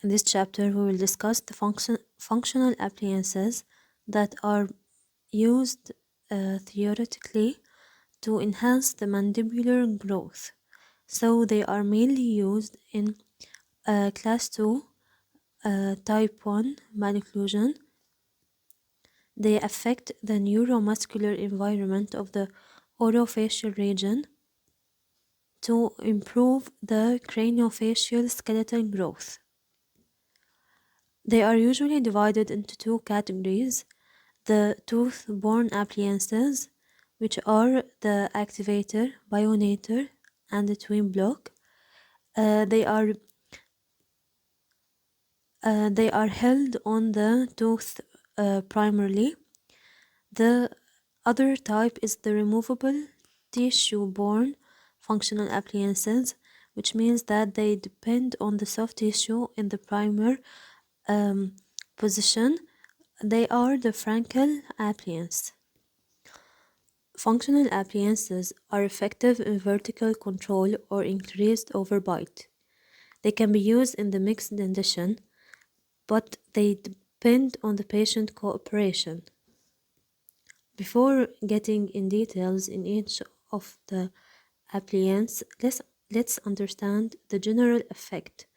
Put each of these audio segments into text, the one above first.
In this chapter, we will discuss the functional appliances that are used theoretically to enhance the mandibular growth. So they are mainly used in class 2 type 1 malocclusion. They affect the neuromuscular environment of the orofacial region to improve the craniofacial skeletal growth. They are usually divided into two categories: the tooth-borne appliances, which are the activator, bionator, and the twin block. They are held on the tooth primarily. The other type is the removable tissue-borne functional appliances, which means that they depend on the soft tissue in the primer position. They are the Frankel appliance. Functional appliances are effective in vertical control or increased overbite. They can be used in the mixed dentition, but they depend on the patient cooperation. Before getting in details in each of the appliances, let's understand the general effect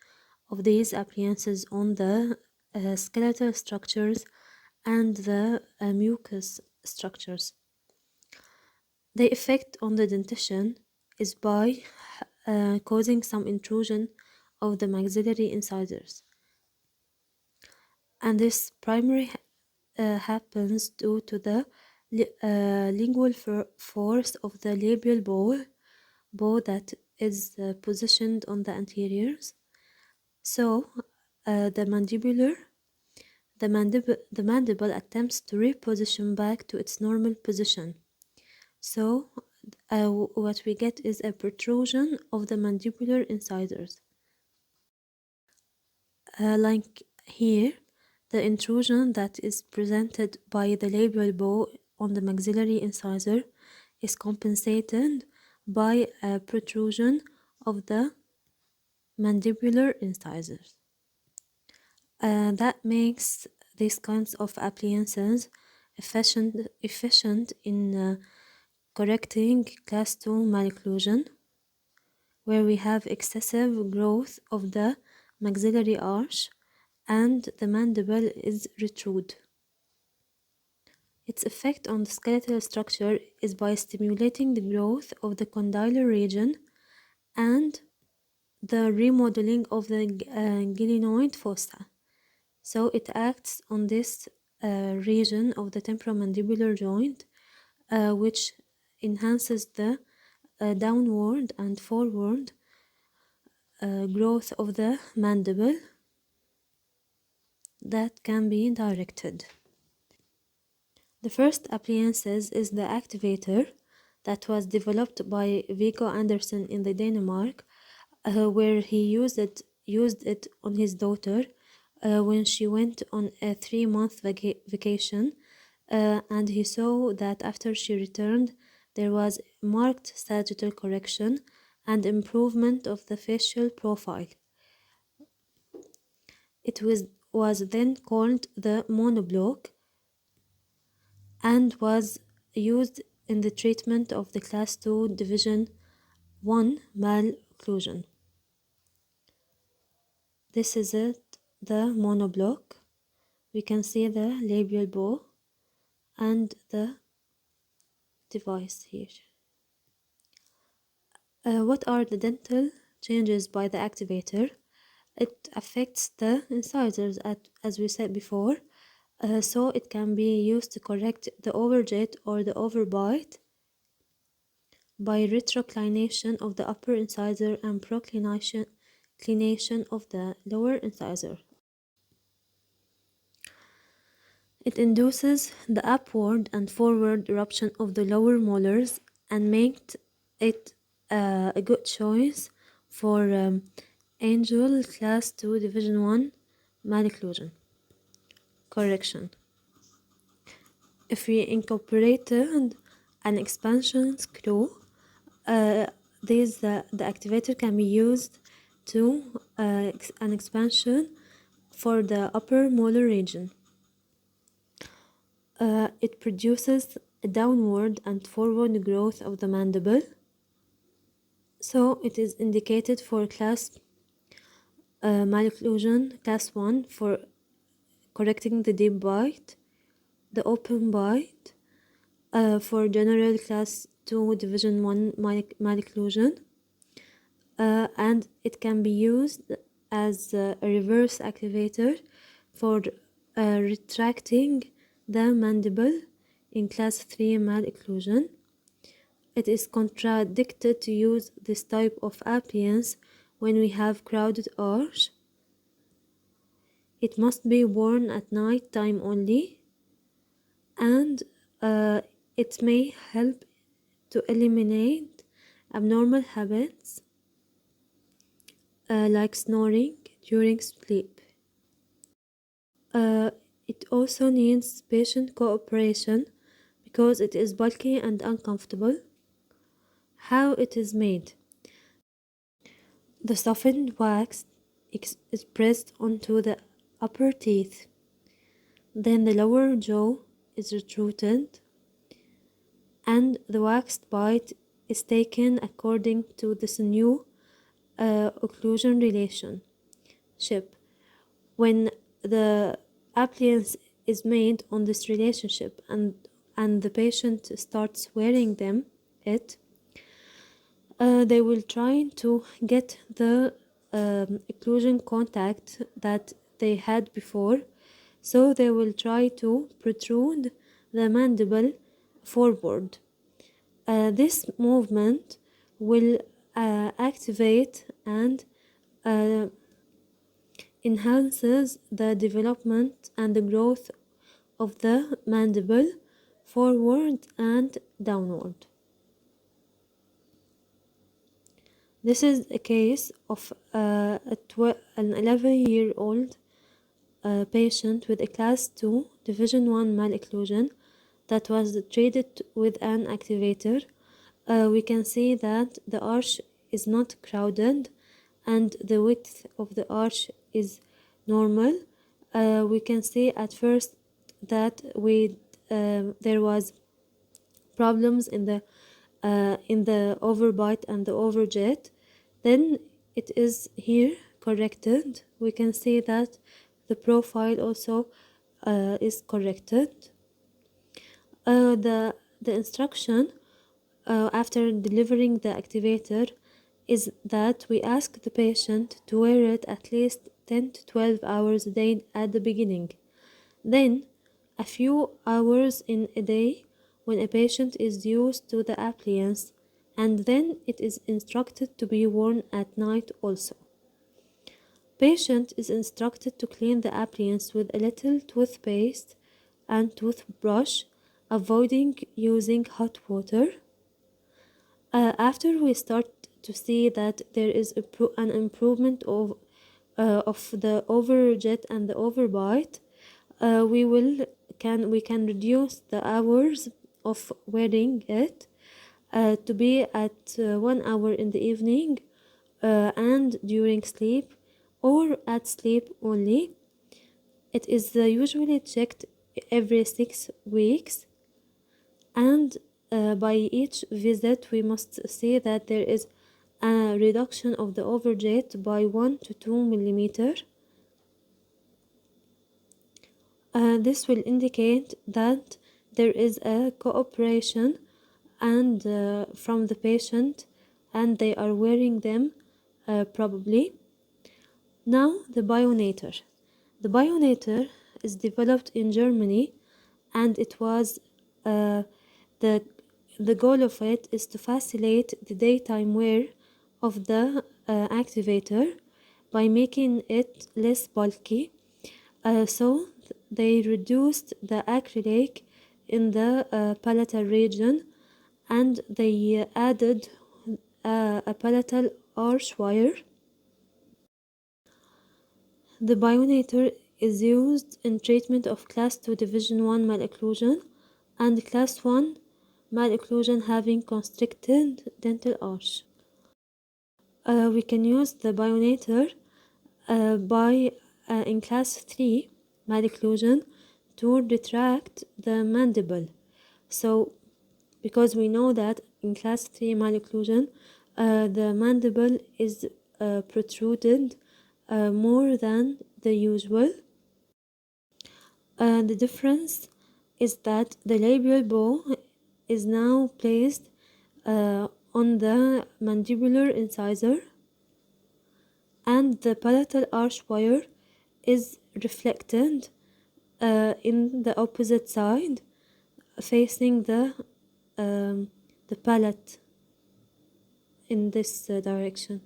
of these appliances on the skeletal structures and the mucous structures. The effect on the dentition is by causing some intrusion of the maxillary incisors, and this primarily happens due to the lingual force of the labial bow that is positioned on the anteriors. So the mandible attempts to reposition back to its normal position. So what we get is a protrusion of the mandibular incisors. Like here, the intrusion that is presented by the labial bow on the maxillary incisor is compensated by a protrusion of the mandibular incisors. That makes these kinds of appliances efficient in correcting class 2 malocclusion, where we have excessive growth of the maxillary arch and the mandible is retrude. Its effect on the skeletal structure is by stimulating the growth of the condylar region and the remodeling of the glenoid fossa. So it acts on this region of the temporomandibular joint, which enhances the downward and forward growth of the mandible that can be directed. The first appliances is the activator that was developed by Viggo Andersen in the Denmark, where he used it on his daughter when she went on a 3-month vacation, and he saw that after she returned there was marked sagittal correction and improvement of the facial profile. It was then called the monoblock and was used in the treatment of the class 2 division 1 malocclusion. This is it, the monoblock. We can see the labial bow and the device here. What are the dental changes by the activator? It affects the incisors, as we said before, so it can be used to correct the overjet or the overbite by retroclination of the upper incisor and proclination of the lower incisor. It induces the upward and forward eruption of the lower molars and makes it a good choice for Angel Class 2 Division 1 malocclusion correction. If we incorporated an expansion screw, the activator can be used to an expansion for the upper molar region. It produces a downward and forward growth of the mandible, so it is indicated for class malocclusion, class 1 for correcting the deep bite, the open bite, for general class 2 division 1 malocclusion, and it can be used as a reverse activator for retracting the mandible in class 3 malocclusion. It is contradicted to use this type of appliance when we have crowded arch. It must be worn at night time only, and it may help to eliminate abnormal habits like snoring during sleep. It also needs patient cooperation because it is bulky and uncomfortable. How it is made? The softened wax is pressed onto the upper teeth. Then the lower jaw is retracted, and the waxed bite is taken according to this new occlusion relationship. When the appliance is made on this relationship and the patient starts wearing they will try to get the occlusion contact that they had before, so they will try to protrude the mandible forward. This movement will activate and enhances the development and the growth of the mandible forward and downward. This is a case of an 11-year-old patient with a class 2 division 1 malocclusion that was treated with an activator. We can see that the arch is not crowded and the width of the arch is normal. We can see at first that there was problems in the overbite and the overjet. Then it is here corrected. We can see that the profile also is corrected. The instruction after delivering the activator is that we ask the patient to wear it at least 10 to 12 hours a day at the beginning. Then a few hours in a day when a patient is used to the appliance, and then it is instructed to be worn at night also. Patient is instructed to clean the appliance with a little toothpaste and toothbrush, avoiding using hot water. After we start to see that there is an improvement of the overjet and the overbite, we can reduce the hours of wearing it to be at 1 hour in the evening and during sleep, or at sleep only. It is usually checked every 6 weeks, and by each visit we must see that there is a reduction of the overjet by 1 to 2 millimeter. This will indicate that there is a cooperation and from the patient, and they are wearing them probably. Now the bionator. The bionator is developed in Germany, and it was the goal of it is to facilitate the daytime wear of the activator by making it less bulky. So they reduced the acrylic in the palatal region, and they added a palatal arch wire. The bionator is used in treatment of class 2 division 1 malocclusion and class 1 malocclusion having constricted dental arch. We can use the bionator by in class 3 malocclusion to retract the mandible. So because we know that in class 3 malocclusion the mandible is protruded more than the usual. The difference is that the labial bow is now placed on the mandibular incisor, and the palatal arch wire is reflected in the opposite side, facing the palate in this direction.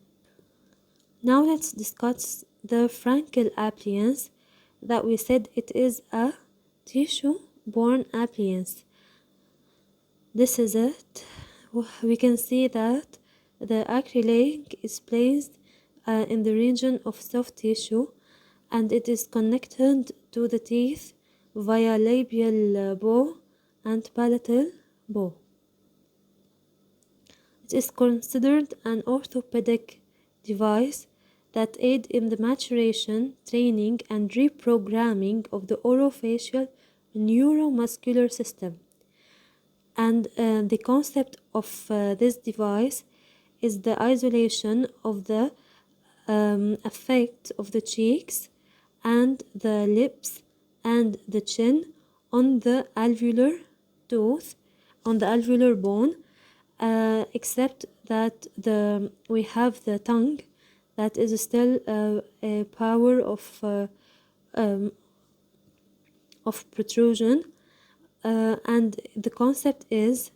Now let's discuss the frankel appliance, that we said it is a tissue-borne appliance. This is it. We can see that the acrylic is placed in the region of soft tissue, and it is connected to the teeth via labial bow and palatal bow. It is considered an orthopedic device that aid in the maturation, training, and reprogramming of the orofacial neuromuscular system. And the concept of this device is the isolation of the effect of the cheeks and the lips and the chin on the alveolar tooth, on the alveolar bone, except that we have the tongue that is still a power of protrusion, and the concept is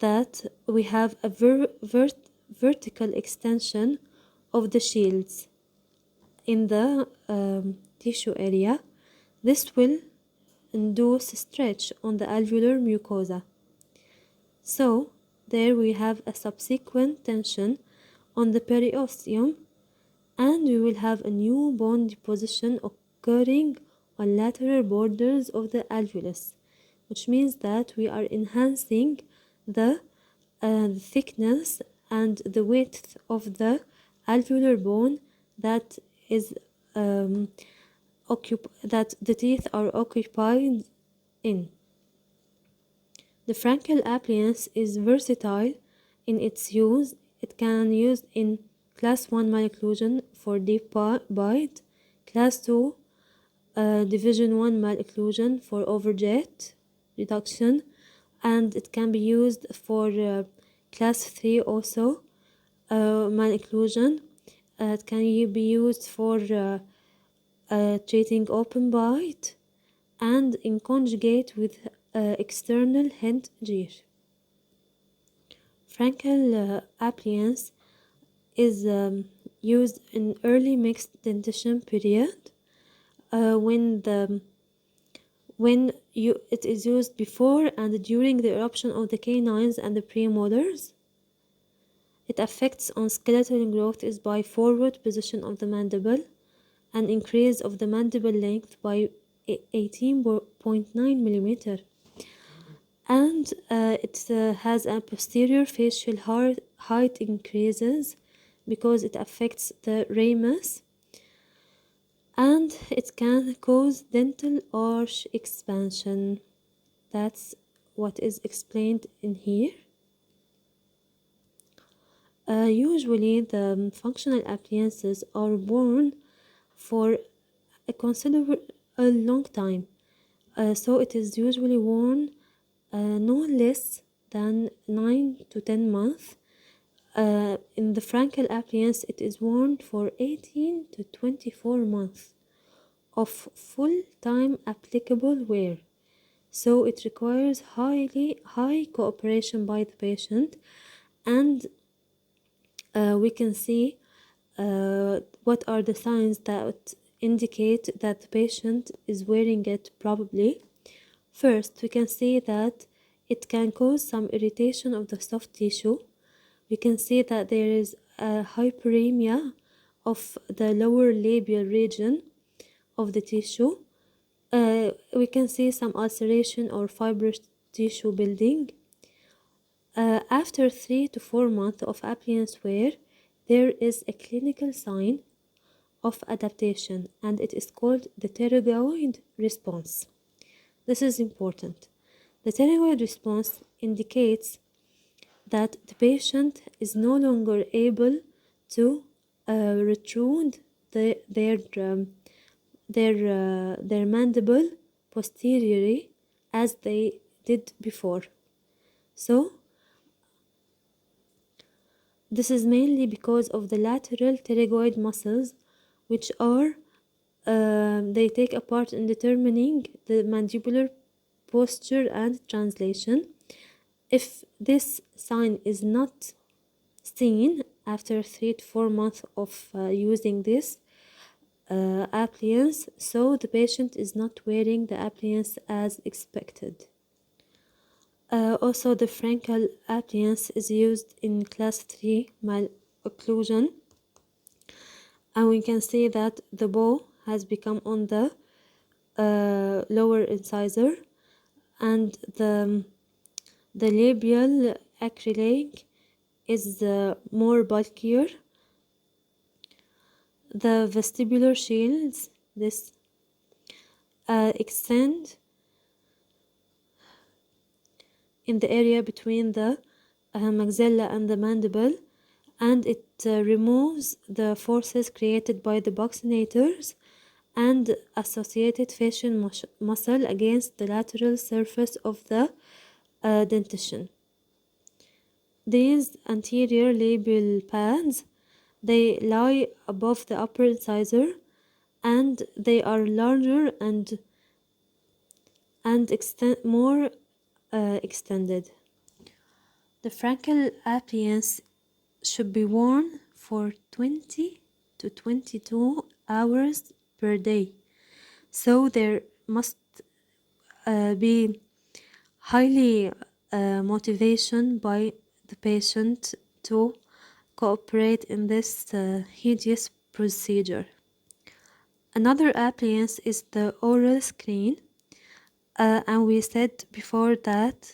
that we have a vertical extension of the shields in the tissue area. This will induce stretch on the alveolar mucosa. So there we have a subsequent tension on the periosteum, and we will have a new bone deposition occurring on lateral borders of the alveolus, which means that we are enhancing the thickness and the width of the alveolar bone that is that the teeth are occupied in. The frankel appliance is versatile in its use. It can be used in class 1 malocclusion for deep bite, class 2 division 1 malocclusion for overjet reduction, and it can be used for class 3 also malocclusion. It can be used for treating open bite and in conjugate with external headgear. Frankel appliance is used in early mixed dentition period when it is used before and during the eruption of the canines and the premolars. It affects on skeletal growth is by forward position of the mandible and increase of the mandible length by 18.9 millimeter, and it has a posterior facial height increases because it affects the ramus, and it can cause dental arch expansion. That's what is explained in here. Usually the functional appliances are worn for a considerable long time, so it is usually worn no less than 9 to 10 months. In the frankel appliance it is worn for 18 to 24 months of full-time applicable wear, so it requires high cooperation by the patient, and we can see what are the signs that indicate that the patient is wearing it properly. First, we can see that it can cause some irritation of the soft tissue. We can see that there is a hyperemia of the lower labial region of the tissue. We can see some ulceration or fibrous tissue building. After 3 to 4 months of appliance wear, there is a clinical sign of adaptation, and it is called the pterygoid response. This is important. The pterygoid response indicates that the patient is no longer able to retrude their mandible posteriorly as they did before. So this is mainly because of the lateral pterygoid muscles, which are they take a part in determining the mandibular posture and translation. If this sign is not seen after 3 to 4 months of using this appliance, so the patient is not wearing the appliance as expected. Also, the Frankel appliance is used in class 3 malocclusion, and we can see that the bow has become on the lower incisor, and the labial acrylate is more bulkier. The vestibular shields extend in the area between the maxilla and the mandible, and it removes the forces created by the buccinators and associated facial muscle against the lateral surface of the dentition. These anterior labial pads, they lie above the upper incisor, and they are larger and more extended. The Frankel appliance should be worn for 20 to 22 hours per day. So there must be highly motivation by the patient to cooperate in this hideous procedure. Another appliance is the oral screen, and we said before that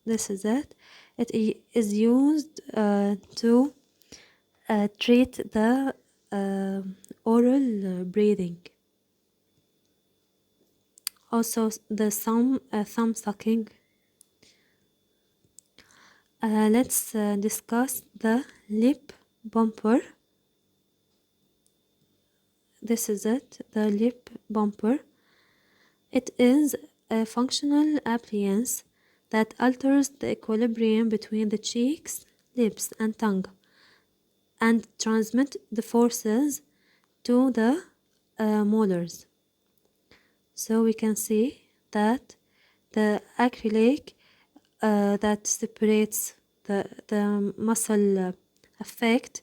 this is it. It is used to treat the oral breathing. Also, the thumb sucking. Let's discuss the lip bumper. This is it, the lip bumper. It is a functional appliance that alters the equilibrium between the cheeks, lips, and tongue, and transmit the forces to the molars. So we can see that the acrylate that separates the muscle effect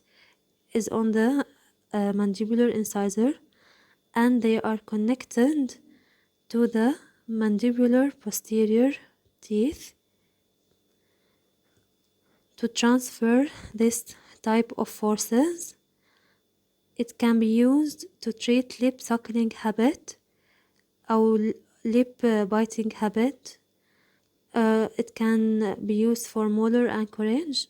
is on the mandibular incisor, and they are connected to the mandibular posterior teeth to transfer this type of forces. It can be used to treat lip suckling habit or lip biting habit. It can be used for molar anchorage.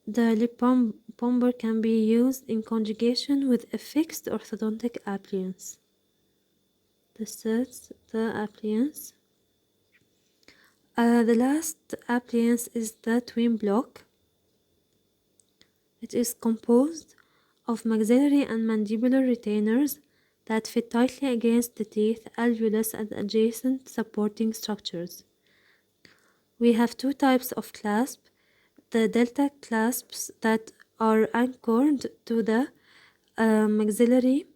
The lip bumper can be used in conjugation with a fixed orthodontic appliance. This is the appliance. The last appliance is the twin block. It is composed of maxillary and mandibular retainers that fit tightly against the teeth, alveolus, and adjacent supporting structures. We have two types of clasp: the delta clasps that are anchored to the maxillary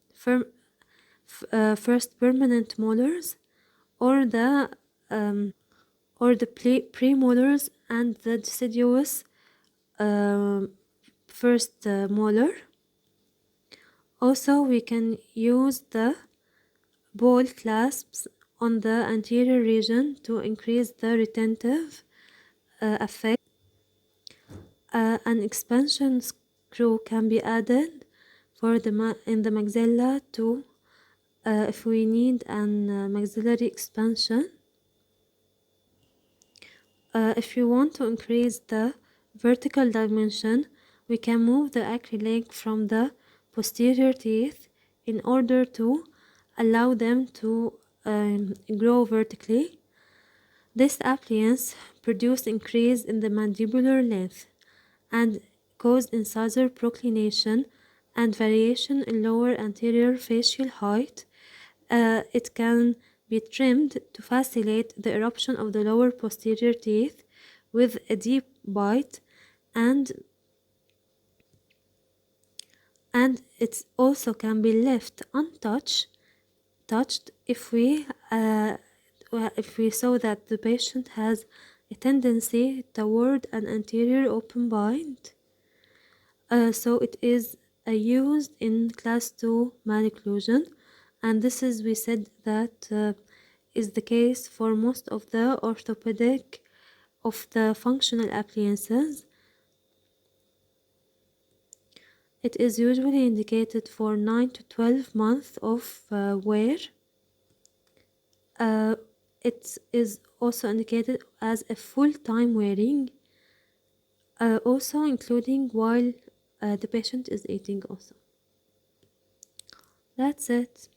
first permanent molars, or the premolars and the deciduous first molar. Also, we can use the ball clasps on the anterior region to increase the retentive effect. An expansion screw can be added for in the maxilla to if we need an maxillary expansion. If you want to increase the vertical dimension, we can move the acrylate from the posterior teeth in order to allow them to grow vertically. This appliance produced increase in the mandibular length and caused incisor proclination and variation in lower anterior facial height. It can be trimmed to facilitate the eruption of the lower posterior teeth with a deep bite, and it also can be left untouched if we saw that the patient has a tendency toward an anterior open bite. So it is used in class 2 malocclusion, and this is, we said that is the case for most of the orthopedic of the functional appliances. It is usually indicated for 9 to 12 months of wear. It is also indicated as a full-time wearing, also including while the patient is eating also. That's it.